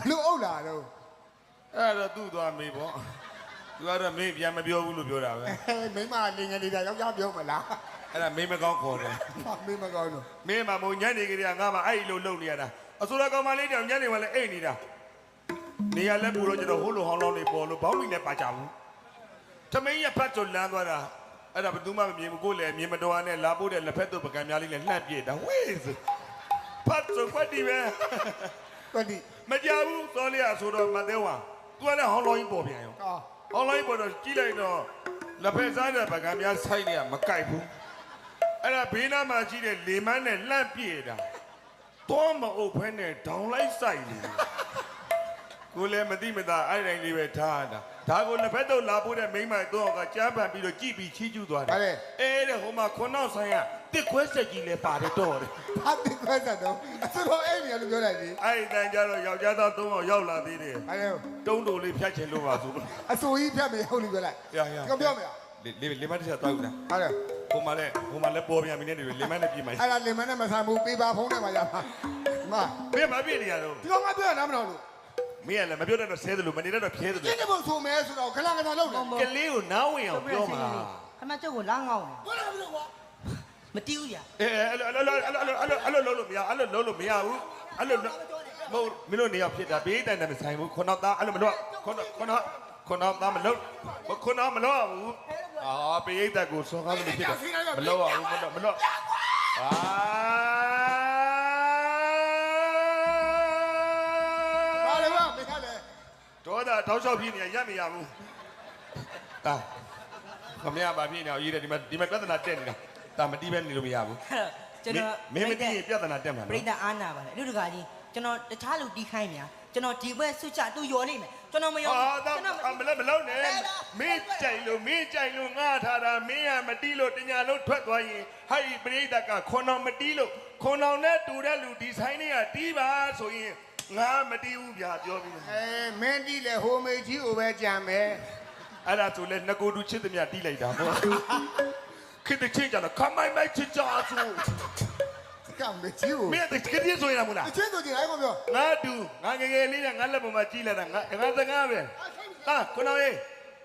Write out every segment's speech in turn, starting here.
လူအုပ်လာတော့ အဲ့တော့သူ့သွားမေးပေါ့သူကတော့မေးပြန်မပြောဘူးလို့ပြောတာပဲ မိမလင်ငယ်လေးယောက်ျားပြောမလား အဲ့ဒါမေးမကောင်းခေါ်တယ် မိမကောင်းတော့ မင်းမမုံညနေကလေးကငါမှအဲ့လိုလုပ်နေရတာအစိုးရကောင်မလေးတောင်ညနေမှလည်းအိတ်နေတာနေရလဲပူတော့ကျွန်တော်ဟိုလိုဟောင်းလောင်းလေးပေါ်လို့ဘောင်းမီနဲ့ပါကြဘူးသမင်းရဖတ်ဆိုလမ်းသွားတာအဲ့ဒါဘယ်သူမှမမြင်ဘူးကိုလည်းမြင်မတော်နဲ့လာပို့တဲ့လက်ဖက်တို့ပကံများလေးနဲ့လှန့်ပြစ်တာဝေးစဖတ်ဆိုဖတ်ဒီပဲ ကွက်ဒီ မကြဘူးစောလေးအဆိုတော့မသေးဝါသူကလည်းဟောင်းလောင်းကြီးပေါ်ပြန်ရောဟောင်းလောင်းကြီးပေါ်တော့ကြည့်လိုက်တော့လက်ဖက်စားတဲ့ပကံများဆိုင်နေကမကြိုက်ဘူးအဲ့ဒါဘေးနားမှာရှိတဲ့လေမန်းနဲ့လှန့်ပြစ်တာတော့မအုပ်ဖဲနဲ့ဒေါင်လိုက်ဆိုင်နေကိုလည်းမသိမသာအဲ့တိုင်းလေးပဲထားတာဒါကိုလက်ဖက်တော့လာဖို့တဲ့မိမတော့ကကြားပန်ပြီးတော့ကြည့်ပြီးချီးကျူးသွားတယ်အဲ့တဲ့ဟိုမှာခွန်းနောက်ဆိုင်ကတစ်ခွဲဆက်ကြီးလဲပါတယ်တော့တယ် ဟာတစ်ခွဲဆက်တော့သူတို့အဲ့ဒီလိုပြောလိုက်လေ အဲ့ဒီတန်ကြတော့ယောက်ျားသား၃ယောက်ရောက်လာသေးတယ် အဲ့ဒါ တုံးတိုလေးဖြတ်ချင်လို့ပါဆို အစိုးကြီးဖြတ်မယ်ဟုတ်လို့ပြောလိုက် ရရ ကပြောမရ လေမတ်တက်သွားဦးလား ဟုတ်တယ် ဟိုမှာလဲပေါ်ပြန်ပြီနဲ့လေမတ်နဲ့ပြင်မှာ အဲ့ဒါလင်မနဲ့မဆန်ဘူးပေးပါဖုံးနဲ့ပါရမှာမ မင်းမပြည့်နေရတော့ ဒီကောင်ကပြောရနားမလို့ မင်းကလည်းမပြောတတ်တော့ဆဲသလိုမနေတတ်တော့ဖြဲသလို ဒီနေ့မို့ဆိုမဲဆိုတော့ခဏခဏလောက်တယ် ကလေးကိုနားဝင်အောင်ပြောမှာ ခမကျုပ်ကိုလာငောင်းတယ် ဘယ်လိုလုပ်ကွာ မတီးဘူးကြာ အဲ့လိုလုံးလို့မရအဲ့လိုလုံးလို့မရဘူးအဲ့လိုမဟုတ်မင်းတို့နေရောက်ဖြစ်တာဘေးတိုင်တယ်မဆိုင်ဘူးခွနောက်သားအဲ့လိုမလို့ခွနောက်သားမလို့ခွနောက်မလို့ဘူးအာဘေးတက်ကိုစောကားလို့ဖြစ်တယ်မလို့ဘူးမလို့အာ ဘာလဲဘာမခက်လဲ ဒေါသတောက်လျှောက်ပြင်းနေရမရဘူးတာခမရပါပြင်းနေအောင်ရေးတယ်ဒီမှာပြဿနာတက်နေတာတာမတီးပဲနေလို့မရဘူး ကျွန်တော် မင်းမတီးရင်ပြဿနာတက်မှာ ပြိတ္တအားနာပါလေအလူတကာကြီးကျွန်တော်တခြားလူတီးခိုင်းမြာကျွန်တော်ဒီဘက်ဆွချတူယော်လိမ့်မယ်ကျွန်တော်မယော ဟာတော့မလုံးနဲ့မင်းကြိုင်လို့ငါထားတာမင်းကမတီးလို့တညာလုံးထွက်သွားရင်ဟဲ့ပရိသတ်ကခွန်အောင်မတီးလို့ခွန်အောင်နဲ့တူတဲ့လူဒီဆိုင်တွေကတီးပါဆိုရင်ငါမတီးဘူးဗျာပြောပြီး မင်းတီးလေဟိုမေကြီးကိုပဲကြံမယ် အဲ့ဒါဆိုလဲငကိုတူချစ်သမျှတီးလိုက်တာပေါ့ခေတ္တချင်းကြတော့ခမိုင်းမိုက်ချစ်ကြဆို ကမေကြီးကို မင်းတကယ်ကြီးဆိုရမလား အချင်းဆိုကြည့်အဲ့ကောင်ပြော ငါတူငါငယ်ငယ်လေးနဲ့ငါလက်ပေါ်မှာကြီးလိုက်တာငါစကားပဲဟာခုနက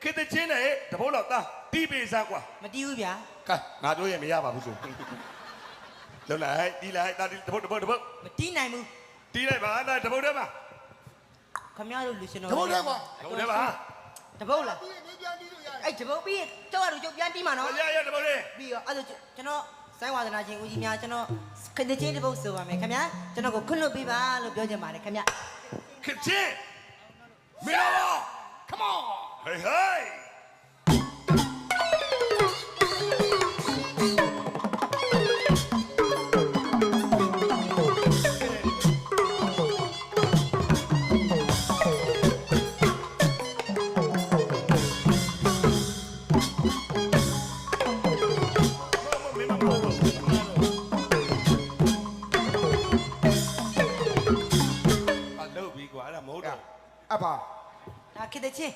ခေတ္တချင်းနဲ့တဘောတော့တာတီးပေးစားကွာ မတီးဘူးဗျာ ကဲငါပြောရင်မရပါဘူးဆိုလုံးလိုက်တီးလိုက်တာတပုတ် မတီးနိုင်ဘူး တီးလိုက်ပါအဲ့တပုတ်ထဲမှာ ခမရတို့လူရှင်တော် တပုတ်ထဲမှာ တပုတ်ထဲမှာ တပုတ်လား တီးနေပြန်တီးလို့ရတယ် အဲ့တပုတ်ပြီးကျုပ်ကတော့ကျုပ်ပြန်တီးမှာနော် ရတပုတ်ထဲ ပြီးတော့အဲ့ဒါကျွန်တော်စိုင်းဝါဒနာချင်းဦးကြီးများကျွန်တော်ခဏချင်းတပုတ်ဆိုပါမယ်ခင်ဗျာကျွန်တော်ကိုခွင့်လွှတ်ပေးပါလို့ပြောချင်ပါတယ်ခင်ဗျာ ခချင်းမင်းတော့ come on hey အဖာ ဒါခေတ္တချင်း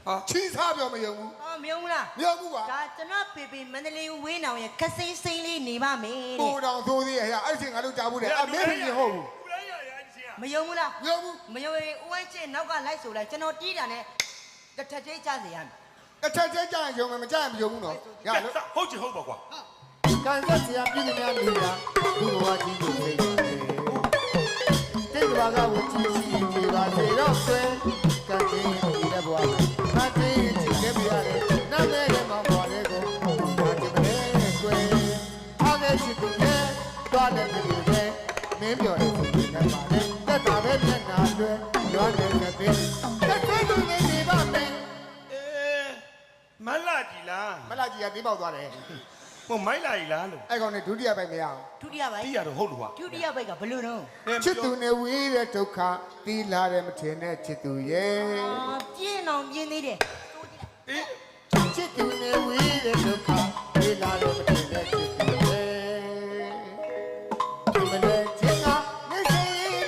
ဟာ ချီးစားပြောမယုံဘူး အော်မယုံဘူးလား မယုံဘူးကွာ ဒါကျွန်တော်ပေပေမန္တလေးဝင်းအောင်ရဲ့ခစိမ့်စိမ့်လေးနေပါမယ် ပို တဲ့ တော်သိုးသေးရဲ့အဲ့ဒီငါတို့ကြားဘူးတယ်အမေးကြီးဟုတ်ဘူး ဦးလိုက်ရရချင်း မယုံဘူးလား မယုံဘူး မယုံရင်ဦးဝိုင်းချင်းနောက်ကလိုက်ဆိုလိုက်ကျွန်တော်တီးတာနဲ့တစ်ထက်ချင်းကြစေရမယ် တစ်ချက်ချင်းကြားရင်ယုံမယ်မကြားရင်မယုံဘူးနော်ရလို့ ဟုတ်ချင်ဟုတ်ပါကွာ ကန်ဆက်ဆရာပြည်သူများနေတာသူ့ဘဝကြီးကိုသိပါတယ်တိတ်ကဘာကဝချီစီကြည်ပါစေတော့ဆွဲကန်ချင်းဒီတဲ့ဘဝမှာငါချင်းချစ်ခဲ့ပြရတယ်နားလဲတဲ့မောင်ပေါ်လေးကိုငါချစ်တယ်ဆွဲအားခဲ့ချစ်တယ်တွားတဲ့ပြည်တွေမင်းပြောတဲ့သူတွေနဲ့ပါတယ်တက်တာပဲမျက်နှာလွှဲရွာတဲ့တဲ့တက်ဆွဲသူနေနေပါမယ် မလာကြီးလား မလာကြီးကတင်းပေါက်သွားတယ် ဟိုမိုက်လာကြီးလားလို့ အဲ့ကောင်နဲ့ဒုတိယပိုက်မရအောင် ဒုတိယပိုက် တီးရတော့ဟုတ်လို့ကွာ ဒုတိယပိုက်ကဘယ်လိုတော့ ချစ်သူနဲ့ဝေးတဲ့ဒုက္ခတီးလာတယ်မထင်တဲ့ချစ်သူရဲ့ ပြင်းအောင်ပြင်းသေးတယ် အေး ချစ်သူနဲ့ဝေးတဲ့ဒုက္ခတီးလာတယ်မထင်တဲ့ချစ်သူရဲ့ဒီမနေ့ချင်းကနေစိ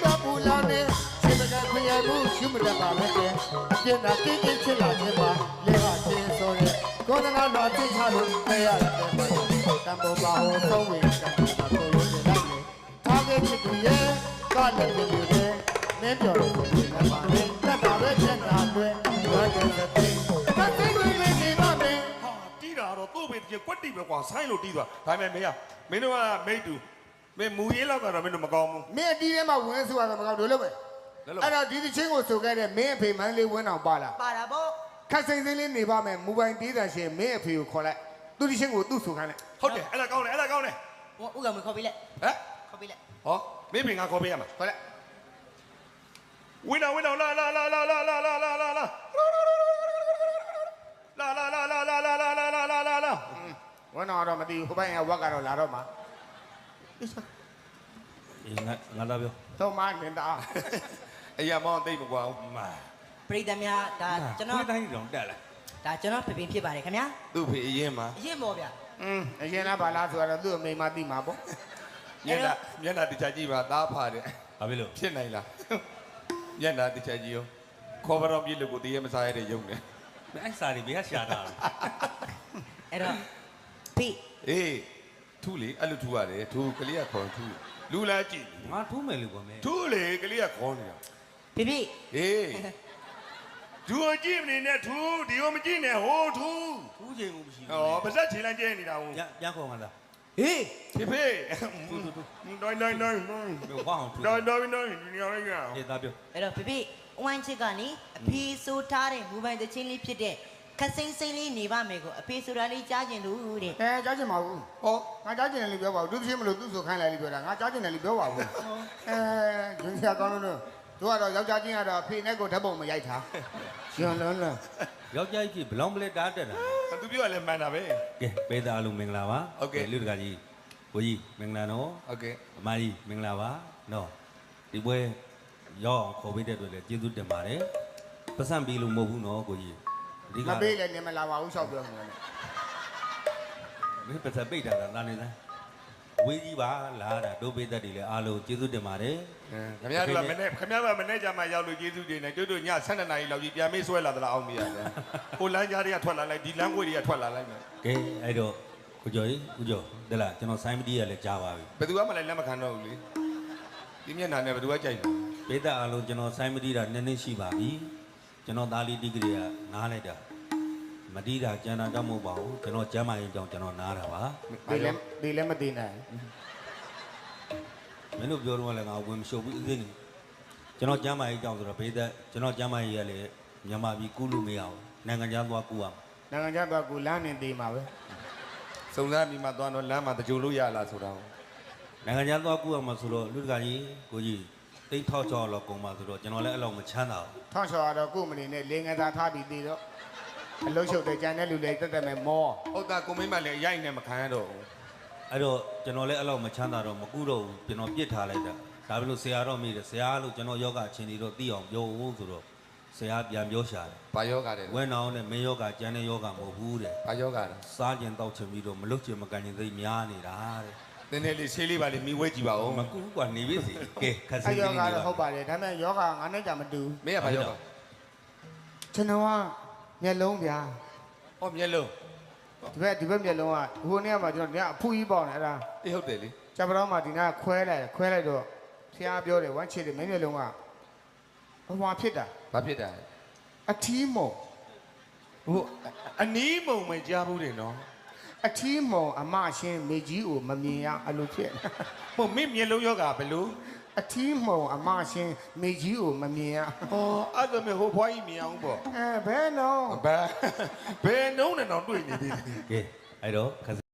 တော့ပူလာနေစိတ်ကခွင့်ရမှုရှုမတတ်ပါနဲ့ပြင်တာကိကိချစ်လာခြင်းပါလဲကချင်းဆိုရဲကိုယ်ကတော့သိချလို့နေရတယ်တံပေါ်ပါဟောသုံးဝင်ကံပါကိုရုံးနေလိုက်လေထားခဲ့ချစ်သူရဲ့ကလည်းပြည်ရဲ့ မင်းပြောလို့စိတ်နဲ့ပါလေတက်တာပဲချက်တာတွေဘာကြတဲ့သိခတ်သိသိလေးနေပါမယ် ဟာတီးတာတော့သူ့ဘေးကွက်တီပဲကွာဆိုင်းလို့တီးသွားဒါပေမဲ့မင်းကမင်းတို့ကမိတ်တူမင်းမူရေးလောက်ကတော့မင်းတို့မကောင်းဘူး မင်းအတီးထဲမှာဝင်ဆိုရတော့မကောင်းတို့လို့ပဲအဲ့တော့ဒီချင်းကိုဆိုခဲ့တဲ့မင်းအဖေမန်းလေးဝင်းအောင်ပါလား ပါတာပေါ့ ခက်စိမ့်စိမ့်လေးနေပါမယ်မူပိုင်တီးတန်ရှင်မင်းအဖေကိုခေါ်လိုက်သူဒီချင်းကိုသူ့ဆိုခိုင်းလိုက် ဟုတ်တယ်အဲ့ဒါကောင်းတယ်အဲ့ဒါကောင်းတယ် ဟိုဥကမခေါ်ပေးလိုက် ဟမ် ခေါ်ပေးလိုက် ဟောမင်းပင်ငါခေါ်ပေးရမှာ ခေါ်လိုက် ဝင်းအောင်လာလာလာလာလာလာလာလာလာလာလာလာလာလာလာလာလာလာ ဝင်းအောင်တော့မသိဘူးဟိုဘက်ကဝက်ကတော့လာတော့မှာ အေးငါလာပြော သုံးမနေတာ အရာမောင်းသိမ့်မကွာဘူး မာ ပရိသတ်များဒါကျွန်တော် ခွေးတိုင်းတောင်တက်လာ ဒါကျွန်တော်ပြပင်ဖြစ်ပါတယ်ခင်ဗျာ သူ့ဖေအရင်မှာ အရင်မော်ဗျာ အရင်လားပါလားဆိုတော့သူ့အမေမသိမှာပေါ့ မျက်နှာတခြားကြည့်ပါသားဖာတယ် ဘာဖြစ်လို့ ဖြစ်နိုင်လားမျက်နှာတခြားကြည့်ရောခေါ်ပါတော့ပြည့်လို့ကိုတည်းရမစားရတဲ့ရုံနဲ့ အဲ့စာတွေဘယ်ကရှာတာလဲ အဲ့တော့ဖိ အေးထူးလေအဲ့လိုထူရတယ်ထူးကလေးကခေါ်ထူးလူလာကြည့် ငါထိုးမယ်လို့ပေါ့မဲ ထူးလေကလေးကခေါ်နေတာ ဖိဖိ ဟေးဒူကိုကြည့်မနေနဲ့ထူးဒီကိုမကြည့်နဲ့ဟိုးထူး ထိုးချိန်ကိုမရှိ ဩပါဇက်ချေလန်းကျဲနေတာဟုတ် ပြန်ခေါ်ငါလား ဟေး ဖေဖေတိုင်းတိုင်းတိုင်း ဘယ်ဟောင်းထိုး တိုင်းတိုင်းတိုင်းညောင်းလိုက်ရအောင် အေးသားပြော အဲ့တော့ဖိဖိအဝိုင်းချစ်ကနေအဖေဆိုထားတဲ့မူပိုင်သချင်းလေးဖြစ်တဲ့ခက်စိမ့်စိမ့်လေးနေပါမယ်ကိုအဖေဆိုတာလေးကြားကျင်လို့တဲ့ ကြားချင်ပါဘူးဟောငါကြားချင်တယ်လို့ပြောပါဘူးသူချင်းမလို့သူ့ဆိုခိုင်းလိုက်လို့ပြောတာငါကြားချင်တယ်လို့ပြောပါဘူးဂျင်းစရာကောင်းလို့တို့ကတော့ယောက်ျားချင်းကတော့ဖေနဲ့ကိုဓာတ်ပုံမရိုက်ထားရှင်လွန်းလွန်း ယောက်ျားကြီးဘလောင်ပလက်တားတက်တာ သူပြောရလဲမှန်တာပဲ ကဲပေးသားလုံးမင်္ဂလာပါ ဟုတ်ကဲ့ လူတကာကြီးကိုကြီးမင်္ဂလာနော် โอเค အမကြီးမင်္ဂလာပါနော်ဒီပွဲရောက်အောင်ခေါ်ပေးတဲ့အတွက်လည်းကျေးဇူးတင်ပါတယ်ပတ်စံပြီးလို့မဟုတ်ဘူးနော်ကိုကြီးအဓိက မပေးလည်းနေမလာပါဘူးရှောက်ပြောနေတယ် မင်းပတ်စံပိတ်တာလားတာနေလားဝေးကြီးပါလာတာဒုပိသက်တွေလည်းအားလုံးကျေးဇူးတင်ပါတယ် ခင်ဗျားတို့ကမနေ့ခင်ဗျားတို့ကမနေ့ကျမှရောက်လို့ကျေးဇူးတင်တယ်တို့ည7:00နာရီလောက်ကြီးပြန်မေးဆွဲလာသလားအောင်မရဘူးဟိုလမ်းကြားတွေကထွက်လာလိုက်ဒီလမ်းခွေတွေကထွက်လာလိုက်မယ် ကဲအဲ့တော့ကိုကျော်ကြီးဦးကျော်ဒလားကျွန်တော်ဆိုင်းမတီးရလည်းကြားပါပြီ ဘယ်သူမှလည်းလက်မခံတော့ဘူးလေဒီမျက်နှာနဲ့ဘယ်သူကကြိုက်လဲ ပိသက်အားလုံးကျွန်တော်ဆိုင်းမတီးတာနည်းနည်းရှိပါပြီကျွန်တော်သားလေးတီးကလေးကနားလိုက်တာမတီးတာကျန်တာတော့မဟုတ်ပါဘူးကျွန်တော်ကျမ်းမာရေးကြောင့်ကျွန်တော်နားတာပါ ဒီလည်းမသိနိုင် မင်းတို့ပြောတော့လည်းငါဝင်မရှုပ်ဘူးအသိနေကျွန်တော်ကျမ်းမာရေးကြောင့်ဆိုတော့ပိသက်ကျွန်တော်ကျမ်းမာရေးရလည်းမြန်မာပြည်ကူးလို့မရဘူးနိုင်ငံခြားသွားကူရမှာ နိုင်ငံခြားတော့ကိုလမ်းနေသေးမှာပဲ စုံစမ်းပြီးမှသွားတော့လမ်းမှာတကြိုလို့ရလားဆိုတာ နိုင်ငံခြားသွားကူရမှာဆိုတော့လူတကာကြီးကိုကြီးတိတ်ထောက်ချောက်လောက်ကုန်ပါဆိုတော့ကျွန်တော်လည်းအဲ့လောက်မချမ်းသာဘူး ထောင်းချော်ကတော့ကို့မနေနဲ့လေငယ်သာထားပြီးသေးတော့အလုံးချုပ်တဲ့ကြံတဲ့လူတွေတက်တက်မဲ့မော ဟုတ်တာကိုမင်းမလည်းအရိုက်နဲ့မခံရတော့ဘူး အဲ့တော့ကျွန်တော်လည်းအဲ့လောက်မချမ်းသာတော့မကူတော့ဘူးကျွန်တော်ပြစ်ထားလိုက်တာဒါပဲလို့ဆရာတော့မိတယ်ဆရာလို့ကျွန်တော်ယောဂအချင်းတွေတော့သိအောင်ပြောဖို့ဆိုတော့ဆရာပြန်ပြောရှာတယ် ဘာယောဂတယ် ဝဲနောင်နဲ့မင်းယောဂကျန်တဲ့ယောဂမဟုတ်ဘူးတဲ့ ဘာယောဂတယ် စားကျင်တောက်ချင်ပြီးတော့မလုတ်ချင်မကန်ချင်သိများနေတာတဲ့ နည်းနည်းလေးဆေးလေးပါလေးမိဝဲကြည့်ပါဦး မကူကွာနေပြီစီကဲခက်စ အဲ့ င်း ယော လေး ဂါ နေ တော့ ပါ ဟုတ်ပါတယ်ဒါပေမဲ့ယောဂါငါနဲ့ကြမတူ မင်းကဘာယောဂ ကျွန်တော်ကမျက်လုံးဗျာ ဟောမျက်လုံး ဒီဘက်မျက်လုံးကဟိုနေ့ကမှကျွန်တော်အဖူကြီးပေါက်နေအဲ့ဒါ အေးဟုတ်တယ်လေ ဂျပတော့မှဒီနာခွဲလိုက်တော့ဆရာပြောတယ်ဝမ်းချစ်တယ်မင်းမျက်လုံးကဟိုဖြစ်တာ ဘာဖြစ်တာ အထီးမုံ ဟိုအနီးမုံမကြားဘူးတယ်နော် အထီးမုံအမရှင်မေကြီးကိုမမြင်ရအဲ့လိုဖြစ် ဟိုမင်းမျက်လုံးယောဂဘယ်လို အထီးမုံအမရှင်မေကြီးကိုမမြင်ရ ဟောအဲ့ဒါမျိုးဟိုဖွားကြီးမြင်အောင်ပေါ့ ဘယ်နော် ဘယ်နှုံးနဲ့တော့တွေ့နေသေးတယ် ကဲအဲ့တော့ခက်